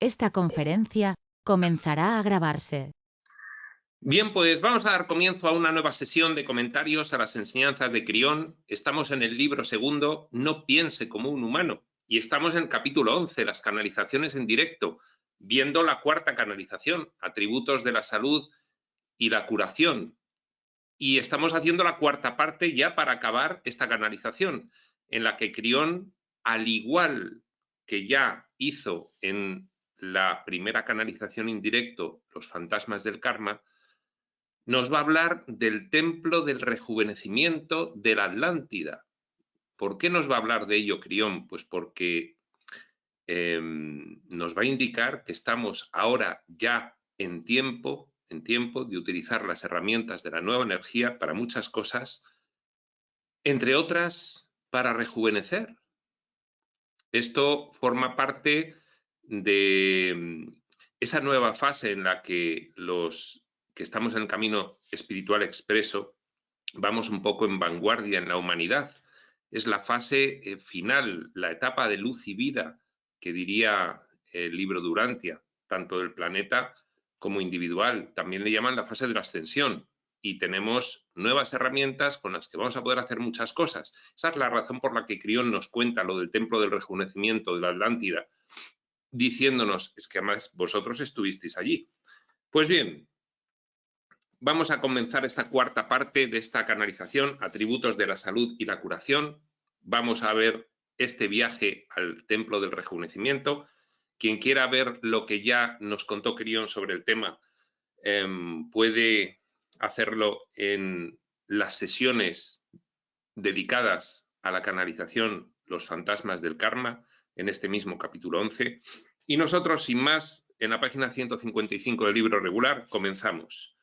Esta conferencia comenzará a grabarse. Bien, pues vamos a dar comienzo a una nueva sesión de comentarios a las enseñanzas de Crión. Estamos en el libro segundo, No piense como un humano, y estamos en el capítulo 11, las canalizaciones en directo, viendo la cuarta canalización, atributos de la salud y la curación. Y estamos haciendo la cuarta parte ya para acabar esta canalización, en la que Crión, al igual que ya hizo en la primera canalización en directo, los fantasmas del karma, nos va a hablar del templo del rejuvenecimiento de la Atlántida. ¿Por qué nos va a hablar de ello Crión? Pues porque nos va a indicar que estamos ahora ya en tiempo de utilizar las herramientas de la nueva energía para muchas cosas, entre otras para rejuvenecer. Esto forma parte de esa nueva fase en la que los que estamos en el camino espiritual expreso vamos un poco en vanguardia en la humanidad. Es la fase final, la etapa de luz y vida, que diría el libro de Urantia, tanto del planeta como individual. También le llaman la fase de la ascensión. Y tenemos nuevas herramientas con las que vamos a poder hacer muchas cosas. Esa es la razón por la que Crión nos cuenta lo del templo del rejuvenecimiento de la Atlántida, diciéndonos, es que además vosotros estuvisteis allí. Pues bien, vamos a comenzar esta cuarta parte de esta canalización, atributos de la salud y la curación. Vamos a ver este viaje al templo del rejuvenecimiento. Quien quiera ver lo que ya nos contó Crión sobre el tema, puede hacerlo en las sesiones dedicadas a la canalización Los fantasmas del karma, en este mismo capítulo 11. Y nosotros, sin más, en la página 155 del libro regular, comenzamos.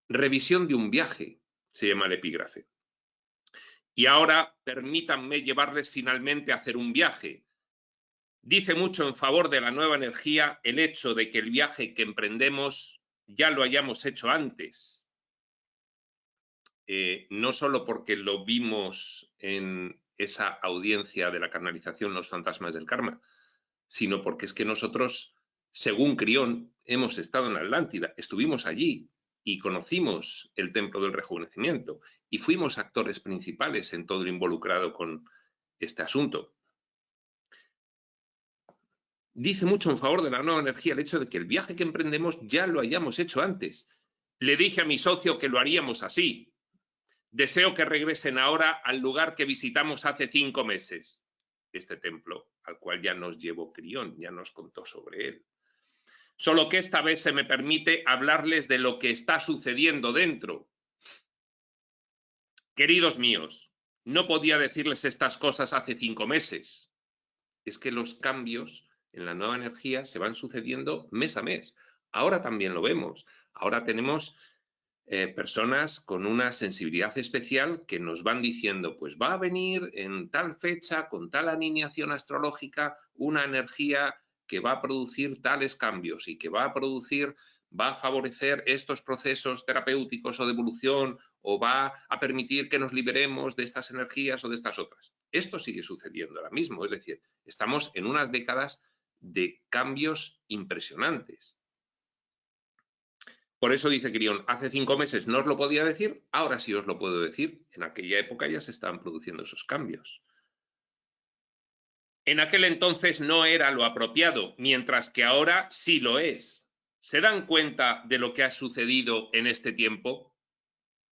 Revisión de un viaje, se llama el epígrafe. Y ahora permítanme llevarles finalmente a hacer un viaje. Dice mucho en favor de la nueva energía el hecho de que el viaje que emprendemos ya lo hayamos hecho antes. No solo porque lo vimos en esa audiencia de la canalización Los fantasmas del karma, sino porque es que nosotros, según Crión, hemos estado en la Atlántida, estuvimos allí y conocimos el templo del rejuvenecimiento y fuimos actores principales en todo lo involucrado con este asunto. Dice mucho en favor de la nueva energía el hecho de que el viaje que emprendemos ya lo hayamos hecho antes. Le dije a mi socio que lo haríamos así. Deseo que regresen ahora al lugar que visitamos hace 5 meses. Este templo al cual ya nos llevó Crión, ya nos contó sobre él. Solo que esta vez se me permite hablarles de lo que está sucediendo dentro. Queridos míos, no podía decirles estas cosas hace 5 meses. Es que los cambios en la nueva energía se van sucediendo mes a mes. Ahora también lo vemos. Ahora tenemos personas con una sensibilidad especial que nos van diciendo, pues va a venir en tal fecha, con tal alineación astrológica, una energía que va a producir tales cambios y que va a favorecer estos procesos terapéuticos o de evolución, o va a permitir que nos liberemos de estas energías o de estas otras. Esto sigue sucediendo ahora mismo, es decir, estamos en unas décadas de cambios impresionantes. Por eso dice Crión, hace 5 meses no os lo podía decir, ahora sí os lo puedo decir. En aquella época ya se estaban produciendo esos cambios. En aquel entonces no era lo apropiado, mientras que ahora sí lo es. ¿Se dan cuenta de lo que ha sucedido en este tiempo?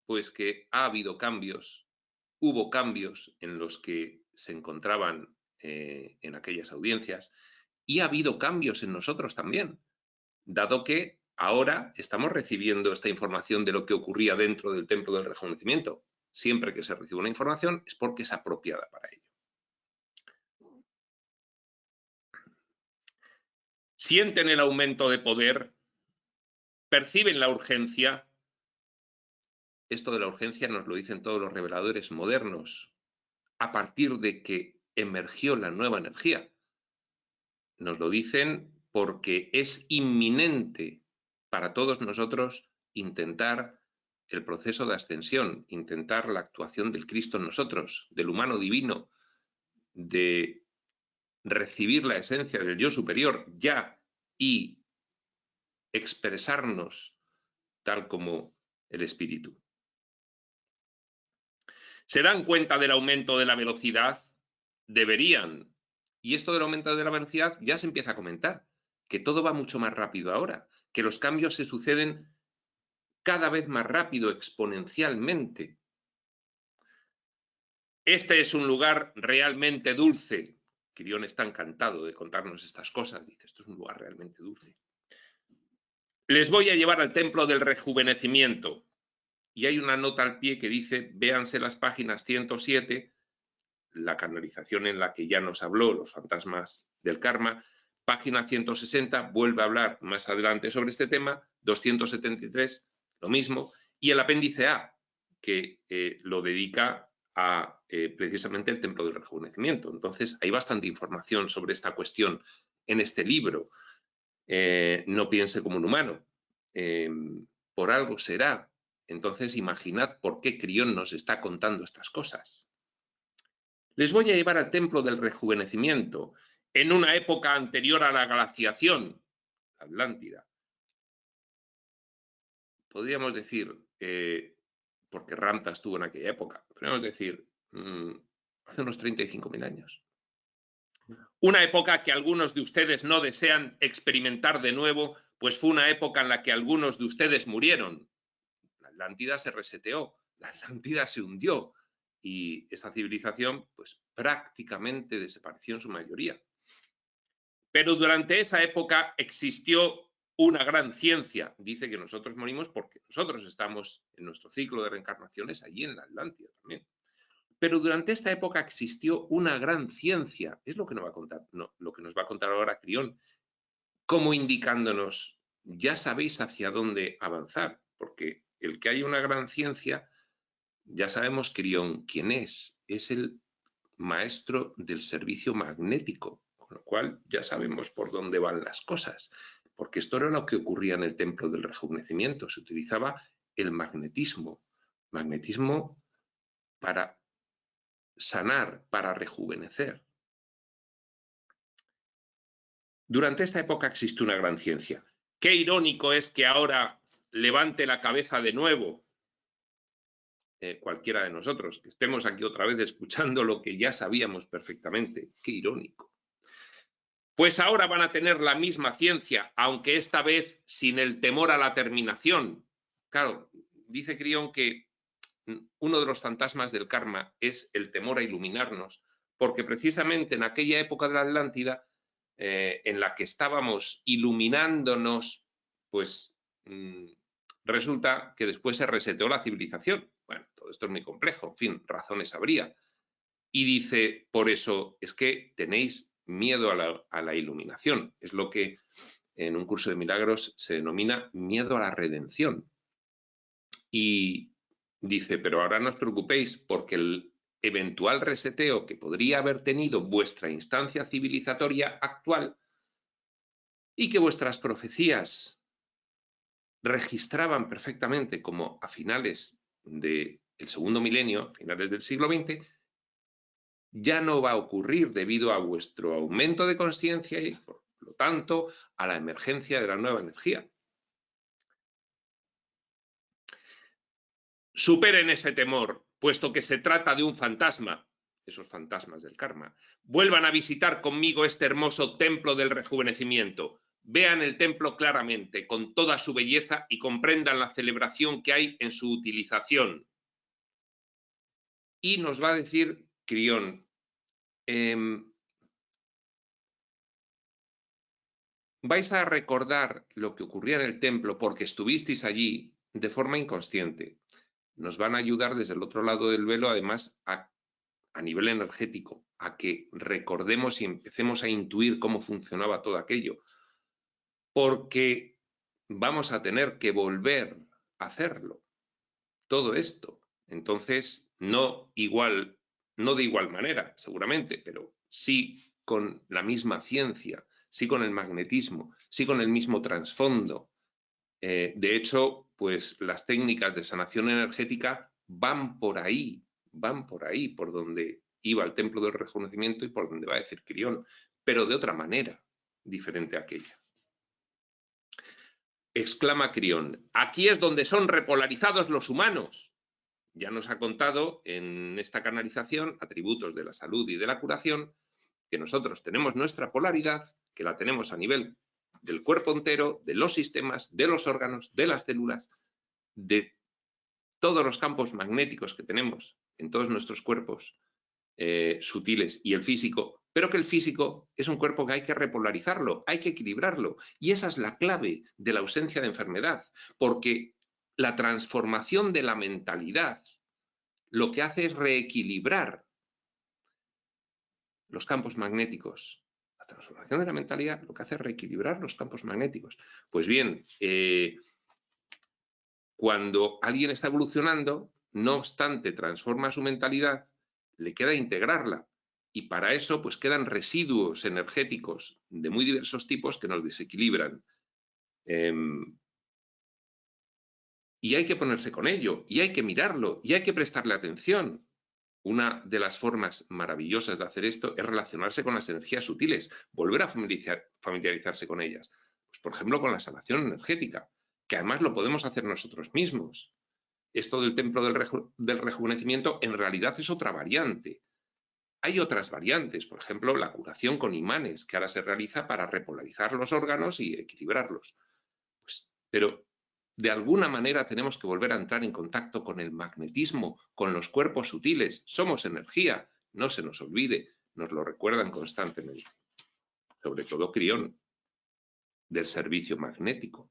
Pues que ha habido cambios, hubo cambios en los que se encontraban en aquellas audiencias, y ha habido cambios en nosotros también, dado que ahora estamos recibiendo esta información de lo que ocurría dentro del templo del rejuvenecimiento. Siempre que se recibe una información es porque es apropiada para ello. Sienten el aumento de poder, perciben la urgencia. Esto de la urgencia nos lo dicen todos los reveladores modernos, a partir de que emergió la nueva energía. Nos lo dicen porque es inminente para todos nosotros intentar el proceso de ascensión, intentar la actuación del Cristo en nosotros, del humano divino, de recibir la esencia del yo superior ya y expresarnos tal como el espíritu. ¿Se dan cuenta del aumento de la velocidad? Deberían. Y esto del aumento de la velocidad ya se empieza a comentar, que todo va mucho más rápido ahora, que los cambios se suceden cada vez más rápido, exponencialmente. Este es un lugar realmente dulce. Quirión está encantado de contarnos estas cosas. Dice, esto es un lugar realmente dulce. Les voy a llevar al templo del rejuvenecimiento. Y hay una nota al pie que dice, véanse las páginas 107, la canalización en la que ya nos habló, los fantasmas del karma. Página 160, vuelve a hablar más adelante sobre este tema. 273, lo mismo. Y el apéndice A, que lo dedica a precisamente el templo del rejuvenecimiento. Entonces, hay bastante información sobre esta cuestión en este libro. No piense como un humano. Por algo será. Entonces, imaginad por qué Crión nos está contando estas cosas. Les voy a llevar al templo del rejuvenecimiento, en una época anterior a la glaciación, Atlántida. Podríamos decir, porque Ramta estuvo en aquella época, podríamos decir, hace unos 35.000 años. Una época que algunos de ustedes no desean experimentar de nuevo, pues fue una época en la que algunos de ustedes murieron. La Atlántida se reseteó, la Atlántida se hundió y esta civilización pues prácticamente desapareció en su mayoría. Pero durante esa época existió una gran ciencia. Dice que nosotros morimos porque nosotros estamos en nuestro ciclo de reencarnaciones allí en la Atlántida también. Pero durante esta época existió una gran ciencia. Es lo que nos va a contar, lo que nos va a contar ahora Crión, como indicándonos, ya sabéis hacia dónde avanzar, porque el que hay una gran ciencia, ya sabemos Crión quién es el maestro del servicio magnético, con lo cual ya sabemos por dónde van las cosas, porque esto era lo que ocurría en el templo del rejuvenecimiento, se utilizaba el magnetismo para sanar, para rejuvenecer. Durante esta época existe una gran ciencia. Qué irónico es que ahora levante la cabeza de nuevo cualquiera de nosotros, que estemos aquí otra vez escuchando lo que ya sabíamos perfectamente. Qué irónico. Pues ahora van a tener la misma ciencia, aunque esta vez sin el temor a la terminación. Claro, dice Crión que uno de los fantasmas del karma es el temor a iluminarnos, porque precisamente en aquella época de la Atlántida, en la que estábamos iluminándonos, pues resulta que después se reseteó la civilización. Bueno, todo esto es muy complejo, en fin, razones habría. Y dice, por eso es que tenéis miedo a la iluminación. Es lo que en un curso de milagros se denomina miedo a la redención. Y dice, pero ahora no os preocupéis porque el eventual reseteo que podría haber tenido vuestra instancia civilizatoria actual y que vuestras profecías registraban perfectamente como a finales del segundo milenio, finales del siglo XX, ya no va a ocurrir debido a vuestro aumento de conciencia y, por lo tanto, a la emergencia de la nueva energía. Superen ese temor, puesto que se trata de un fantasma, esos fantasmas del karma. Vuelvan a visitar conmigo este hermoso templo del rejuvenecimiento. Vean el templo claramente, con toda su belleza, y comprendan la celebración que hay en su utilización. Y nos va a decir Crión, vais a recordar lo que ocurría en el templo porque estuvisteis allí de forma inconsciente. Nos van a ayudar desde el otro lado del velo, además, a nivel energético, a que recordemos y empecemos a intuir cómo funcionaba todo aquello. Porque vamos a tener que volver a hacerlo. Todo esto. Entonces, no de igual manera, seguramente, pero sí con la misma ciencia, sí con el magnetismo, sí con el mismo trasfondo. De hecho, pues las técnicas de sanación energética van por ahí, por donde iba el templo del rejuvenecimiento y por donde va a decir Crión. pero de otra manera, diferente a aquella. Exclama Crión, aquí es donde son repolarizados los humanos. Ya nos ha contado en esta canalización, atributos de la salud y de la curación, que nosotros tenemos nuestra polaridad, que la tenemos a nivel del cuerpo entero, de los sistemas, de los órganos, de las células, de todos los campos magnéticos que tenemos en todos nuestros cuerpos sutiles y el físico, pero que el físico es un cuerpo que hay que repolarizarlo, hay que equilibrarlo. Y esa es la clave de la ausencia de enfermedad, porque la transformación de la mentalidad lo que hace es reequilibrar los campos magnéticos. La transformación de la mentalidad lo que hace es reequilibrar los campos magnéticos. Pues bien, cuando alguien está evolucionando, no obstante transforma su mentalidad, le queda integrarla. Y para eso pues quedan residuos energéticos de muy diversos tipos que nos desequilibran. Y hay que ponerse con ello, y hay que mirarlo, y hay que prestarle atención. Una de las formas maravillosas de hacer esto es relacionarse con las energías sutiles, volver a familiarizarse con ellas. Pues, por ejemplo, con la sanación energética, que además lo podemos hacer nosotros mismos. Esto del templo del rejuvenecimiento en realidad es otra variante. Hay otras variantes, por ejemplo, la curación con imanes, que ahora se realiza para repolarizar los órganos y equilibrarlos. Pues, pero de alguna manera tenemos que volver a entrar en contacto con el magnetismo, con los cuerpos sutiles. Somos energía, no se nos olvide, nos lo recuerdan constantemente. Sobre todo Crión, del servicio magnético.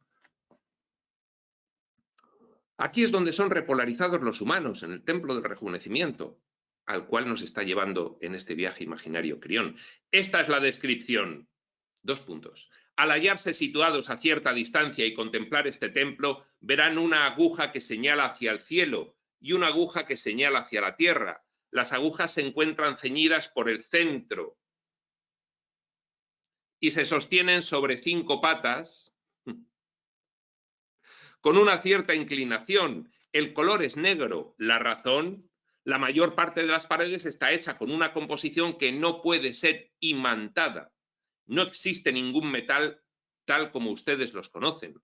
Aquí es donde son repolarizados los humanos, en el templo del rejuvenecimiento, al cual nos está llevando en este viaje imaginario Crión. Esta es la descripción. 2 puntos. Al hallarse situados a cierta distancia y contemplar este templo, verán una aguja que señala hacia el cielo y una aguja que señala hacia la tierra. Las agujas se encuentran ceñidas por el centro y se sostienen sobre 5 patas con una cierta inclinación. El color es negro. La razón, la mayor parte de las paredes está hecha con una composición que no puede ser imantada. No existe ningún metal tal como ustedes los conocen.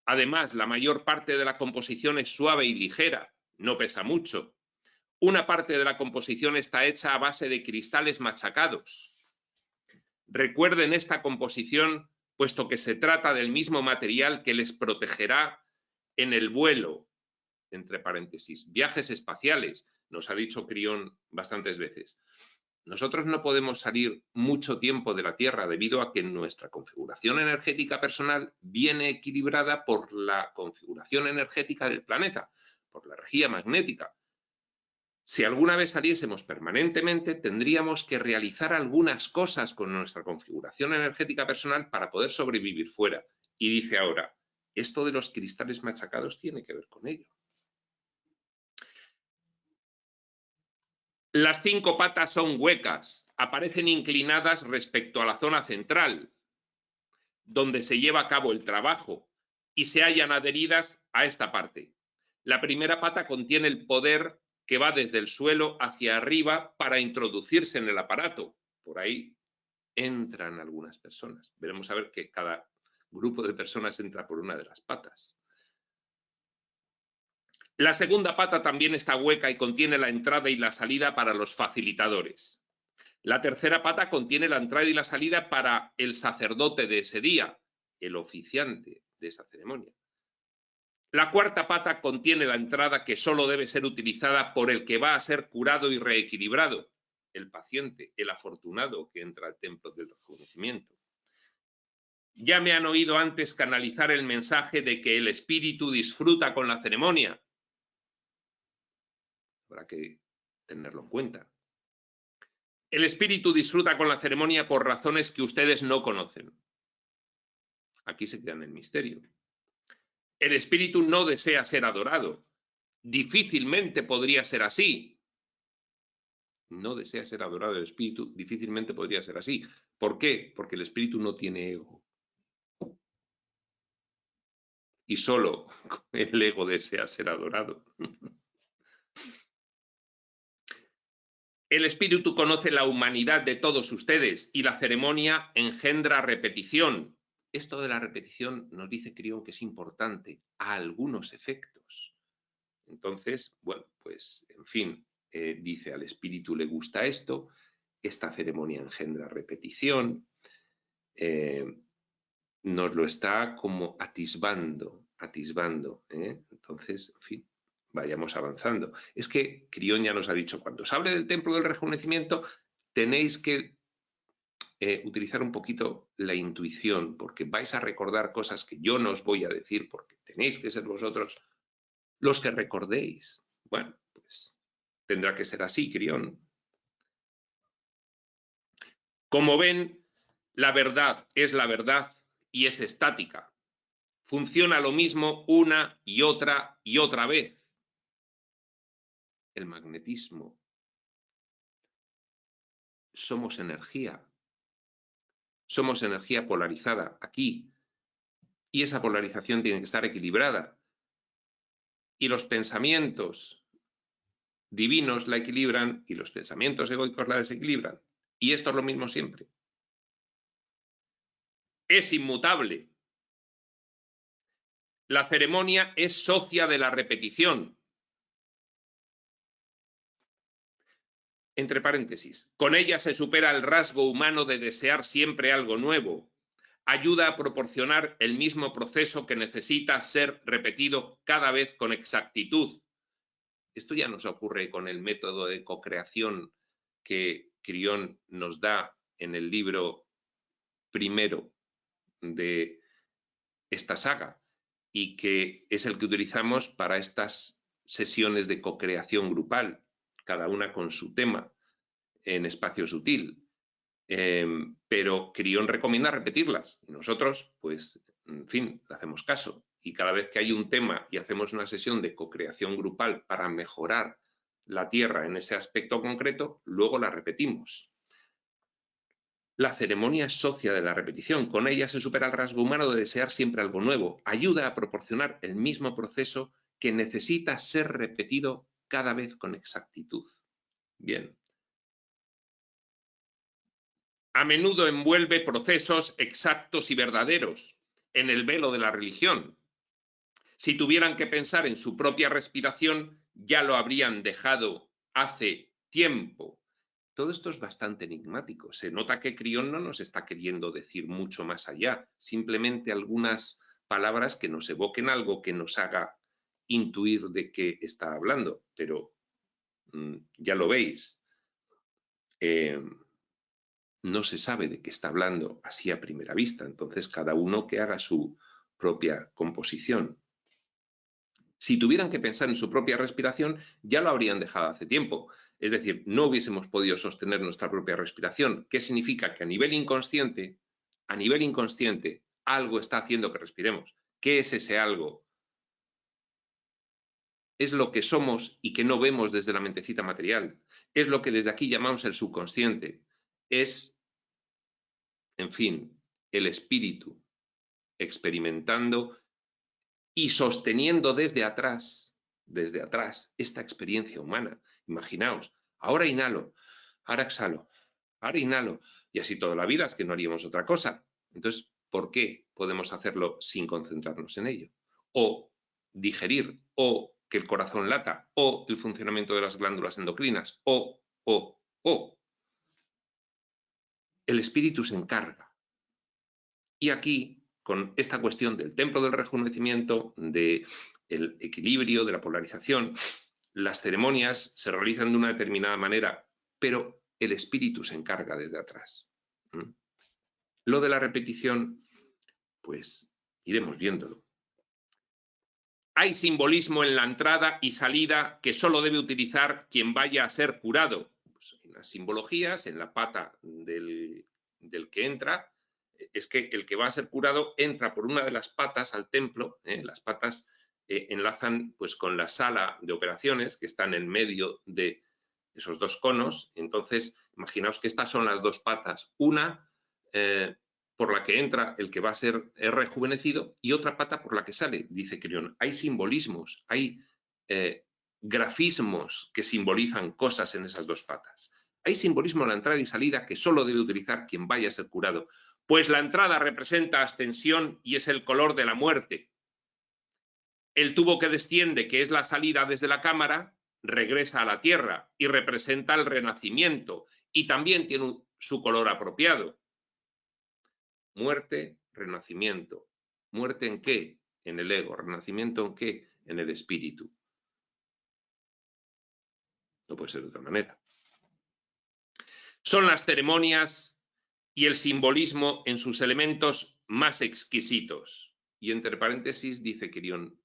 Además, la mayor parte de la composición es suave y ligera, no pesa mucho. Una parte de la composición está hecha a base de cristales machacados. Recuerden esta composición, puesto que se trata del mismo material que les protegerá en el vuelo, entre paréntesis, viajes espaciales, nos ha dicho Crión bastantes veces. Nosotros no podemos salir mucho tiempo de la Tierra debido a que nuestra configuración energética personal viene equilibrada por la configuración energética del planeta, por la energía magnética. Si alguna vez saliésemos permanentemente, tendríamos que realizar algunas cosas con nuestra configuración energética personal para poder sobrevivir fuera. Y dice ahora, esto de los cristales machacados tiene que ver con ello. Las 5 patas son huecas, aparecen inclinadas respecto a la zona central, donde se lleva a cabo el trabajo, y se hallan adheridas a esta parte. La primera pata contiene el poder que va desde el suelo hacia arriba para introducirse en el aparato. Por ahí entran algunas personas. Veremos a ver que cada grupo de personas entra por una de las patas. La segunda pata también está hueca y contiene la entrada y la salida para los facilitadores. La tercera pata contiene la entrada y la salida para el sacerdote de ese día, el oficiante de esa ceremonia. La cuarta pata contiene la entrada que solo debe ser utilizada por el que va a ser curado y reequilibrado, el paciente, el afortunado que entra al templo del rejuvenecimiento. Ya me han oído antes canalizar el mensaje de que el espíritu disfruta con la ceremonia. Habrá que tenerlo en cuenta. El espíritu disfruta con la ceremonia por razones que ustedes no conocen. Aquí se queda en el misterio. El espíritu no desea ser adorado. Difícilmente podría ser así. No desea ser adorado el espíritu, difícilmente podría ser así. ¿Por qué? Porque el espíritu no tiene ego. Y solo el ego desea ser adorado. El espíritu conoce la humanidad de todos ustedes y la ceremonia engendra repetición. Esto de la repetición nos dice Crión que es importante a algunos efectos. Entonces, bueno, pues en fin, dice al espíritu le gusta esto, esta ceremonia engendra repetición, nos lo está como atisbando. Entonces, en fin, vayamos avanzando. Es que Crión ya nos ha dicho, cuando os hable del templo del rejuvenecimiento, tenéis que utilizar un poquito la intuición, porque vais a recordar cosas que yo no os voy a decir, porque tenéis que ser vosotros los que recordéis. Bueno, pues tendrá que ser así, Crión. Como ven, la verdad es la verdad y es estática. Funciona lo mismo una y otra vez. El magnetismo. Somos energía polarizada aquí, y esa polarización tiene que estar equilibrada. Y los pensamientos divinos la equilibran y los pensamientos egoicos la desequilibran. Y esto es lo mismo siempre. Es inmutable. La ceremonia es socia de la repetición. Entre paréntesis, con ella se supera el rasgo humano de desear siempre algo nuevo. Ayuda a proporcionar el mismo proceso que necesita ser repetido cada vez con exactitud. Esto ya nos ocurre con el método de cocreación que Crión nos da en el libro primero de esta saga y que es el que utilizamos para estas sesiones de cocreación grupal, cada una con su tema en espacio sutil. Pero Crión recomienda repetirlas y nosotros, pues, en fin, le hacemos caso. Y cada vez que hay un tema y hacemos una sesión de cocreación grupal para mejorar la Tierra en ese aspecto concreto, luego la repetimos. La ceremonia es socia de la repetición. Con ella se supera el rasgo humano de desear siempre algo nuevo. Ayuda a proporcionar el mismo proceso que necesita ser repetido cada vez con exactitud. Bien. A menudo envuelve procesos exactos y verdaderos en el velo de la religión. Si tuvieran que pensar en su propia respiración, ya lo habrían dejado hace tiempo. Todo esto es bastante enigmático. Se nota que Crión no nos está queriendo decir mucho más allá, simplemente algunas palabras que nos evoquen algo que nos haga intuir de qué está hablando, pero ya lo veis. No se sabe de qué está hablando así a primera vista, entonces cada uno que haga su propia composición. Si tuvieran que pensar en su propia respiración, ya lo habrían dejado hace tiempo. Es decir, no hubiésemos podido sostener nuestra propia respiración. ¿Qué significa? Que a nivel inconsciente, algo está haciendo que respiremos. ¿Qué es ese algo? Es lo que somos y que no vemos desde la mentecita material. Es lo que desde aquí llamamos el subconsciente. Es, en fin, el espíritu experimentando y sosteniendo desde atrás, esta experiencia humana. Imaginaos, ahora inhalo, ahora exhalo, ahora inhalo, y así toda la vida, es que no haríamos otra cosa. Entonces, ¿por qué podemos hacerlo sin concentrarnos en ello? O digerir, o que el corazón lata, o el funcionamiento de las glándulas endocrinas, o. El espíritu se encarga. Y aquí, con esta cuestión del templo del rejuvenecimiento, del equilibrio, de la polarización, las ceremonias se realizan de una determinada manera, pero el espíritu se encarga desde atrás. Lo de la repetición, pues iremos viéndolo. Hay simbolismo en la entrada y salida que solo debe utilizar quien vaya a ser curado. Pues en las simbologías, en la pata del que entra, es que el que va a ser curado entra por una de las patas al templo. Las patas enlazan pues con la sala de operaciones que está en el medio de esos dos conos. Entonces, imaginaos que estas son las dos patas. Una por la que entra el que va a ser rejuvenecido y otra pata por la que sale, dice Crión. Hay simbolismos, hay grafismos que simbolizan cosas en esas dos patas. Hay simbolismo en la entrada y salida que solo debe utilizar quien vaya a ser curado, pues la entrada representa ascensión y es el color de la muerte. El tubo que desciende, que es la salida desde la cámara, regresa a la tierra y representa el renacimiento y también tiene su color apropiado. Muerte, renacimiento. ¿Muerte en qué? En el ego. ¿Renacimiento en qué? En el espíritu. No puede ser de otra manera. Son las ceremonias y el simbolismo en sus elementos más exquisitos. Y entre paréntesis dice Quirión,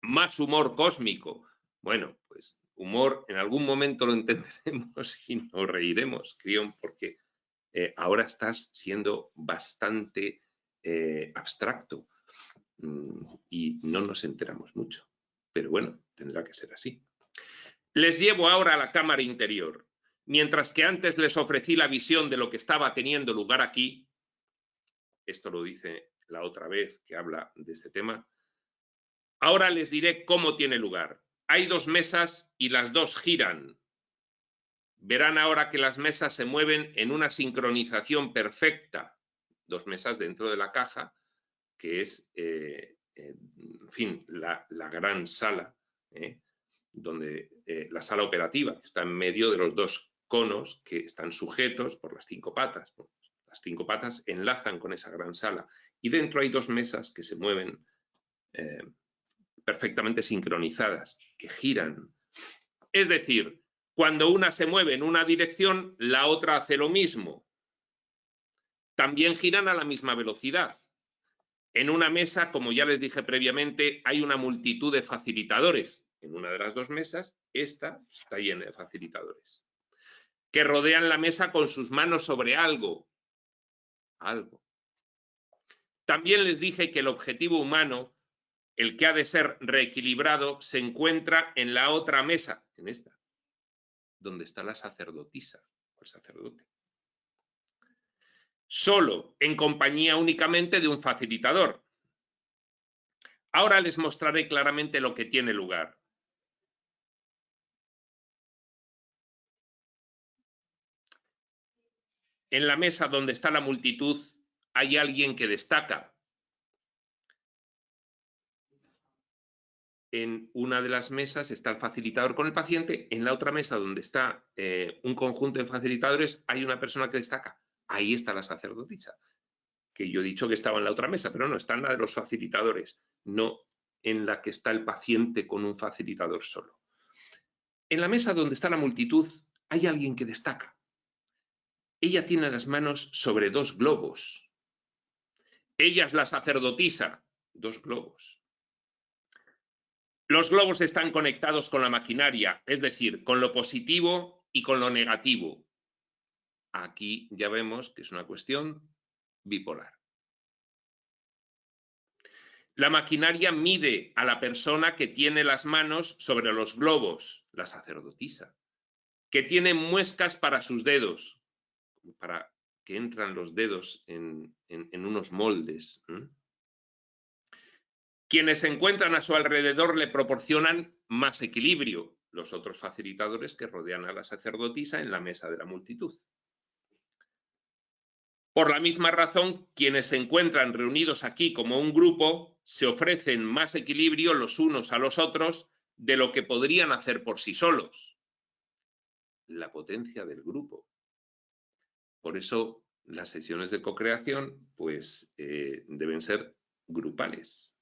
más humor cósmico. Bueno, pues humor en algún momento lo entenderemos y nos reiremos, Quirión, porque ahora estás siendo bastante abstracto y no nos enteramos mucho. Pero bueno, tendrá que ser así. Les llevo ahora a la cámara interior. Mientras que antes les ofrecí la visión de lo que estaba teniendo lugar aquí, esto lo dice la otra vez que habla de este tema, ahora les diré cómo tiene lugar. Hay dos mesas y las dos giran. Verán ahora que las mesas se mueven en una sincronización perfecta. Dos mesas dentro de la caja, que es, en fin, la gran sala, donde la sala operativa, que está en medio de los dos conos que están sujetos por las 5 patas. Las 5 patas enlazan con esa gran sala y dentro hay dos mesas que se mueven perfectamente sincronizadas, que giran. Es decir, cuando una se mueve en una dirección, la otra hace lo mismo. También giran a la misma velocidad. En una mesa, como ya les dije previamente, hay una multitud de facilitadores. En una de las dos mesas, esta está llena de facilitadores, que rodean la mesa con sus manos sobre algo. También les dije que el objetivo humano, el que ha de ser reequilibrado, se encuentra en la otra mesa, en esta, donde está la sacerdotisa o el sacerdote. Solo en compañía únicamente de un facilitador. Ahora les mostraré claramente lo que tiene lugar. En la mesa donde está la multitud hay alguien que destaca. En una de las mesas está el facilitador con el paciente, en la otra mesa donde está un conjunto de facilitadores hay una persona que destaca. Ahí está la sacerdotisa, que yo he dicho que estaba en la otra mesa, pero no, está en la de los facilitadores, no en la que está el paciente con un facilitador solo. En la mesa donde está la multitud hay alguien que destaca. Ella tiene las manos sobre dos globos. Ella es la sacerdotisa, dos globos. Los globos están conectados con la maquinaria, es decir, con lo positivo y con lo negativo. Aquí ya vemos que es una cuestión bipolar. La maquinaria mide a la persona que tiene las manos sobre los globos, la sacerdotisa, que tiene muescas para sus dedos, para que entran los dedos en unos moldes. Quienes se encuentran a su alrededor le proporcionan más equilibrio, los otros facilitadores que rodean a la sacerdotisa en la mesa de la multitud. Por la misma razón, quienes se encuentran reunidos aquí como un grupo se ofrecen más equilibrio los unos a los otros de lo que podrían hacer por sí solos. La potencia del grupo. Por eso las sesiones de cocreación pues, deben ser grupales.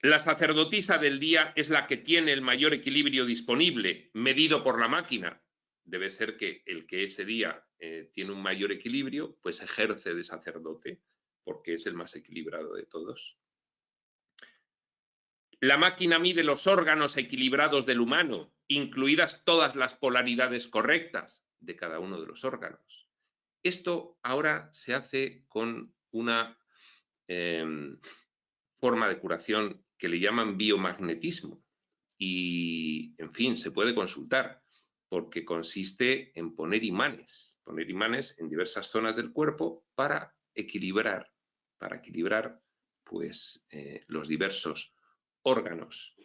La sacerdotisa del día es la que tiene el mayor equilibrio disponible, medido por la máquina. Debe ser que el que ese día tiene un mayor equilibrio, pues ejerce de sacerdote, porque es el más equilibrado de todos. La máquina mide los órganos equilibrados del humano, incluidas todas las polaridades correctas de cada uno de los órganos. Esto ahora se hace con una forma de curación que le llaman biomagnetismo y, en fin, se puede consultar porque consiste en poner imanes en diversas zonas del cuerpo para equilibrar pues, los diversos órganos.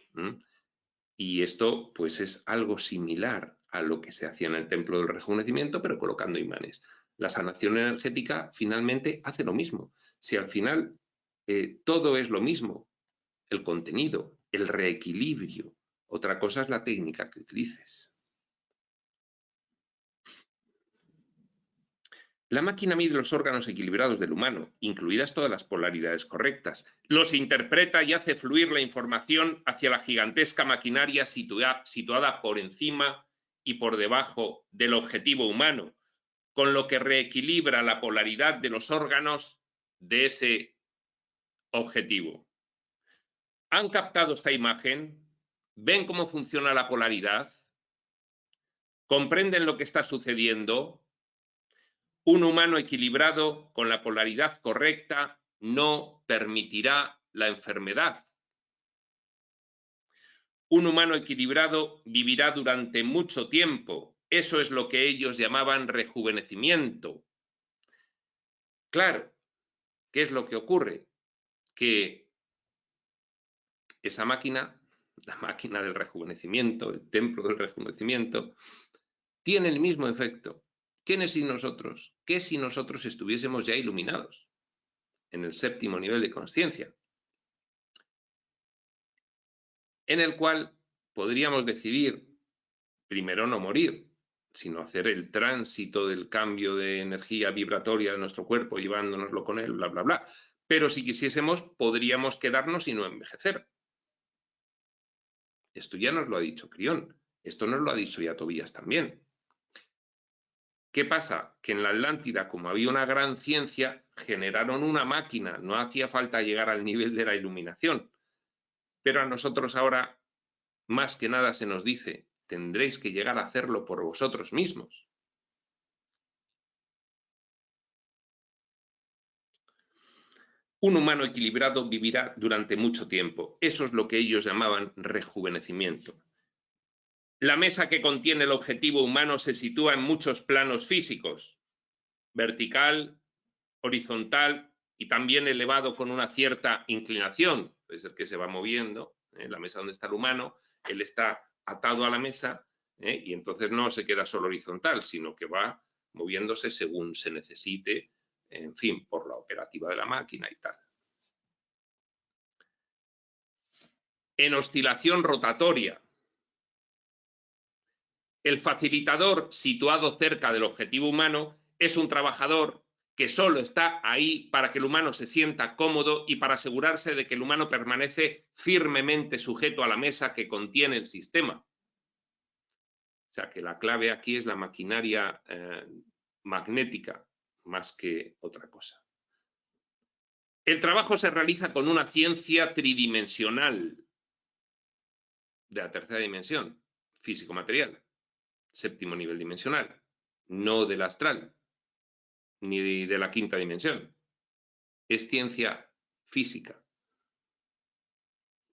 Y esto pues es algo similar a lo que se hacía en el templo del rejuvenecimiento, pero colocando imanes. La sanación energética finalmente hace lo mismo. Si al final todo es lo mismo, el contenido, el reequilibrio, otra cosa es la técnica que utilices. La máquina mide los órganos equilibrados del humano, incluidas todas las polaridades correctas. Los interpreta y hace fluir la información hacia la gigantesca maquinaria situada por encima y por debajo del objetivo humano, con lo que reequilibra la polaridad de los órganos de ese objetivo. ¿Han captado esta imagen? ¿Ven cómo funciona la polaridad? ¿Comprenden lo que está sucediendo? Un humano equilibrado con la polaridad correcta no permitirá la enfermedad. Un humano equilibrado vivirá durante mucho tiempo. Eso es lo que ellos llamaban rejuvenecimiento. Claro, ¿qué es lo que ocurre? Que esa máquina, la máquina del rejuvenecimiento, el templo del rejuvenecimiento, tiene el mismo efecto. ¿Qué si nosotros? ¿Qué si nosotros estuviésemos ya iluminados en el séptimo nivel de conciencia? En el cual podríamos decidir primero no morir, sino hacer el tránsito del cambio de energía vibratoria de nuestro cuerpo, llevándonoslo con él, bla, bla, bla. Pero si quisiésemos, podríamos quedarnos y no envejecer. Esto ya nos lo ha dicho Crión, esto nos lo ha dicho ya Tobías también. ¿Qué pasa? Que en la Atlántida, como había una gran ciencia, generaron una máquina, no hacía falta llegar al nivel de la iluminación. Pero a nosotros ahora, más que nada se nos dice, tendréis que llegar a hacerlo por vosotros mismos. Un humano equilibrado vivirá durante mucho tiempo. Eso es lo que ellos llamaban rejuvenecimiento. La mesa que contiene el objetivo humano se sitúa en muchos planos físicos, vertical, horizontal y también elevado con una cierta inclinación. Puede ser que se va moviendo, la mesa donde está el humano, él está atado a la mesa y entonces no se queda solo horizontal, sino que va moviéndose según se necesite, en fin, por la operativa de la máquina y tal. En oscilación rotatoria, el facilitador situado cerca del objetivo humano es un trabajador que solo está ahí para que el humano se sienta cómodo y para asegurarse de que el humano permanece firmemente sujeto a la mesa que contiene el sistema. O sea que la clave aquí es la maquinaria magnética más que otra cosa. El trabajo se realiza con una ciencia tridimensional de la tercera dimensión, físico-material, séptimo nivel dimensional, no del astral, ni de la quinta dimensión. Es ciencia física.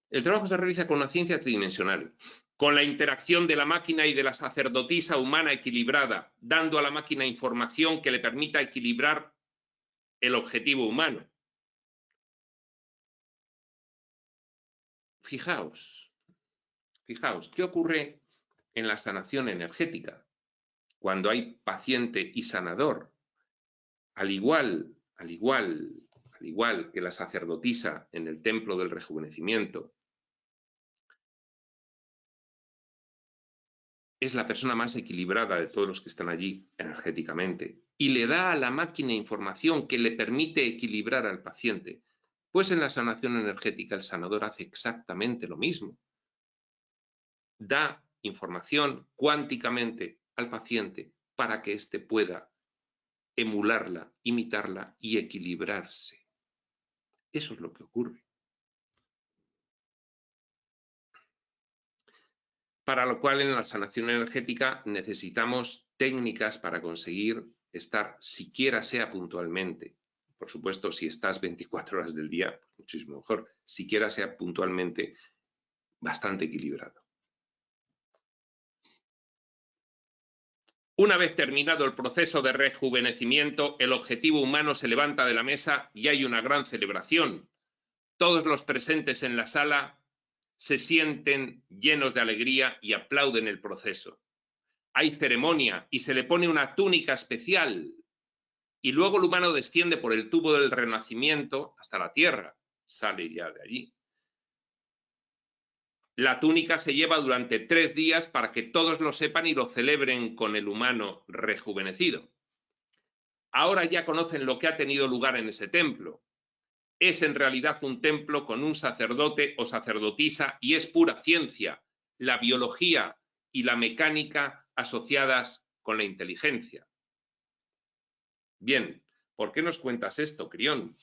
El trabajo se realiza con una ciencia tridimensional, con la interacción de la máquina y de la sacerdotisa humana equilibrada, dando a la máquina información que le permita equilibrar el objetivo humano. Fijaos, ¿qué ocurre en la sanación energética? Cuando hay paciente y sanador, al igual que la sacerdotisa en el templo del rejuvenecimiento, es la persona más equilibrada de todos los que están allí energéticamente y le da a la máquina información que le permite equilibrar al paciente. Pues en la sanación energética el sanador hace exactamente lo mismo. Da información cuánticamente al paciente para que éste pueda emularla, imitarla y equilibrarse. Eso es lo que ocurre. Para lo cual en la sanación energética necesitamos técnicas para conseguir estar siquiera sea puntualmente. Por supuesto, si estás 24 horas del día, pues muchísimo mejor, siquiera sea puntualmente bastante equilibrado. Una vez terminado el proceso de rejuvenecimiento, el objetivo humano se levanta de la mesa y hay una gran celebración. Todos los presentes en la sala se sienten llenos de alegría y aplauden el proceso. hay ceremonia y se le pone una túnica especial. Y luego el humano desciende por el tubo del renacimiento hasta la tierra, sale ya de allí. La túnica se lleva durante 3 días para que todos lo sepan y lo celebren con el humano rejuvenecido. Ahora ya conocen lo que ha tenido lugar en ese templo. Es en realidad un templo con un sacerdote o sacerdotisa y es pura ciencia, la biología y la mecánica asociadas con la inteligencia. Bien, ¿por qué nos cuentas esto, Crión?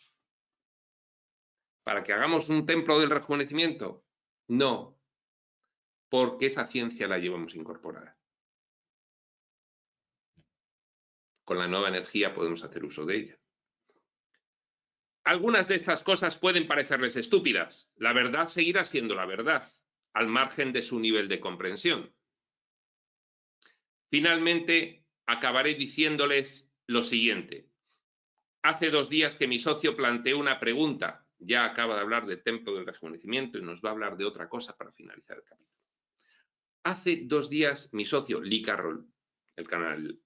¿Para que hagamos un templo del rejuvenecimiento? No, porque esa ciencia la llevamos incorporada. Con la nueva energía podemos hacer uso de ella. Algunas de estas cosas pueden parecerles estúpidas. La verdad seguirá siendo la verdad, al margen de su nivel de comprensión. Finalmente, acabaré diciéndoles lo siguiente. Hace 2 días que mi socio planteó una pregunta. Ya acaba de hablar del templo del rejuvenecimiento y nos va a hablar de otra cosa para finalizar el capítulo. Hace 2 días mi socio, Lee Carroll, el canal,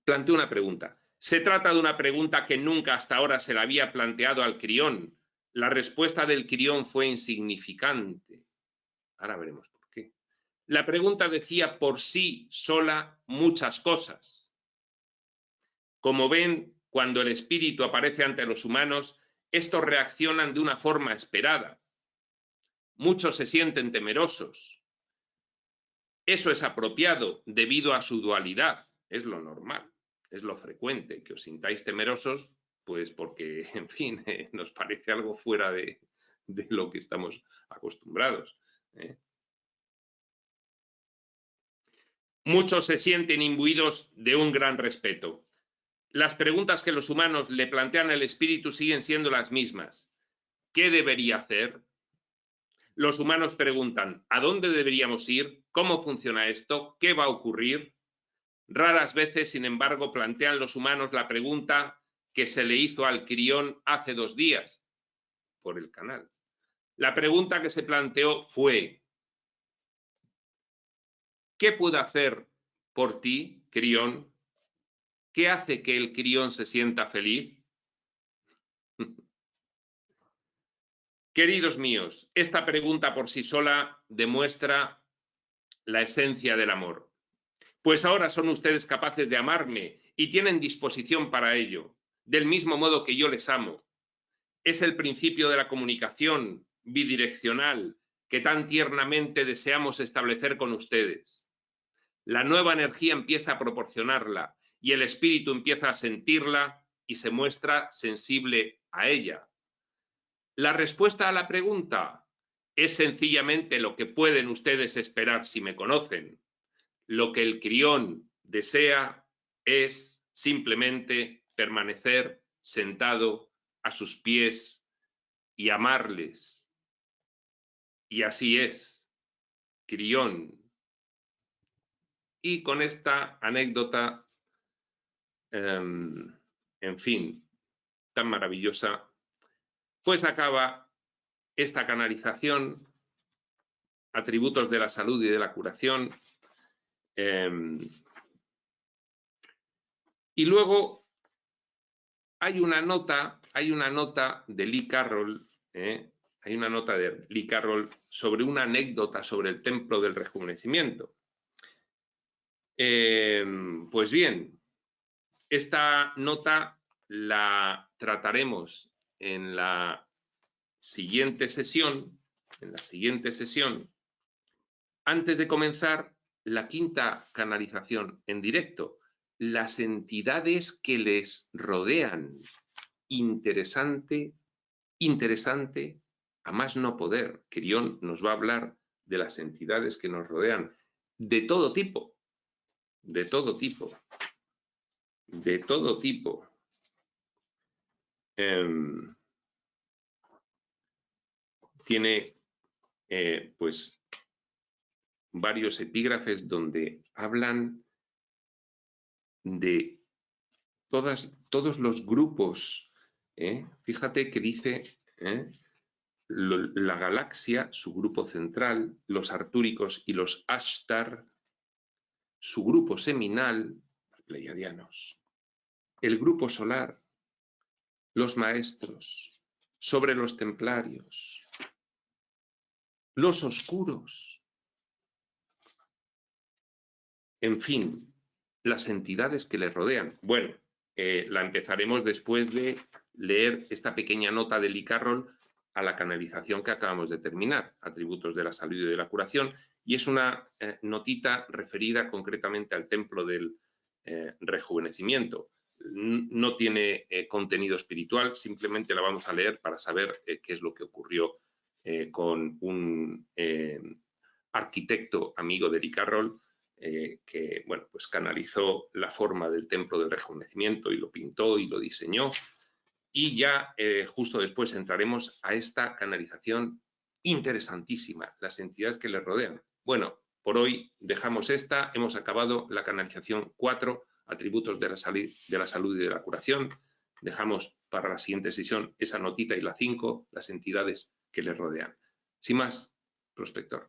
planteó una pregunta. Se trata de una pregunta que nunca hasta ahora se le había planteado al Crión. La respuesta del Crión fue insignificante. Ahora veremos por qué. La pregunta decía por sí sola muchas cosas. Como ven, cuando el espíritu aparece ante los humanos, estos reaccionan de una forma esperada. Muchos se sienten temerosos. Eso es apropiado debido a su dualidad, es lo normal. Es lo frecuente, que os sintáis temerosos, pues porque, en fin, nos parece algo fuera de lo que estamos acostumbrados. Muchos se sienten imbuidos de un gran respeto. Las preguntas que los humanos le plantean al espíritu siguen siendo las mismas. ¿Qué debería hacer? Los humanos preguntan, ¿a dónde deberíamos ir? ¿Cómo funciona esto? ¿Qué va a ocurrir? Raras veces, sin embargo, plantean los humanos la pregunta que se le hizo al Crión hace 2 días por el canal. La pregunta que se planteó fue: ¿qué puedo hacer por ti, Crión? ¿Qué hace que el Crión se sienta feliz? Queridos míos, esta pregunta por sí sola demuestra la esencia del amor. Pues ahora son ustedes capaces de amarme y tienen disposición para ello, del mismo modo que yo les amo. Es el principio de la comunicación bidireccional que tan tiernamente deseamos establecer con ustedes. La nueva energía empieza a proporcionarla y el espíritu empieza a sentirla y se muestra sensible a ella. La respuesta a la pregunta es sencillamente lo que pueden ustedes esperar si me conocen. Lo que el Crión desea es simplemente permanecer sentado a sus pies y amarles. Y así es, Crión. Y con esta anécdota, en fin, tan maravillosa, pues acaba esta canalización, atributos de la salud y de la curación. Y luego hay una nota de Lee Carroll, hay una nota de Lee Carroll sobre una anécdota sobre el templo del rejuvenecimiento. Pues bien, esta nota la trataremos en la siguiente sesión. Antes de comenzar la 5ª canalización en directo, las entidades que les rodean. Interesante, a más no poder. Crión nos va a hablar de las entidades que nos rodean, de todo tipo. Tiene pues varios epígrafes donde hablan de todos los grupos. Fíjate que dice la galaxia, su grupo central, los artúricos y los Ashtar, su grupo seminal, los pleiadianos, el grupo solar, los maestros, sobre los templarios, los oscuros, en fin, las entidades que le rodean. Bueno, la empezaremos después de leer esta pequeña nota de Lee Carroll a la canalización que acabamos de terminar, Atributos de la Salud y de la Curación, y es una notita referida concretamente al templo del rejuvenecimiento. No tiene contenido espiritual, simplemente la vamos a leer para saber qué es lo que ocurrió con un arquitecto amigo de Lee Carroll, que bueno, pues canalizó la forma del templo del rejuvenecimiento y lo pintó y lo diseñó. Y ya justo después entraremos a esta canalización interesantísima, las entidades que le rodean. Bueno, por hoy dejamos esta, hemos acabado la canalización 4, atributos de la salud y de la curación. Dejamos para la siguiente sesión esa notita y la 5, las entidades que le rodean. Sin más, prospector.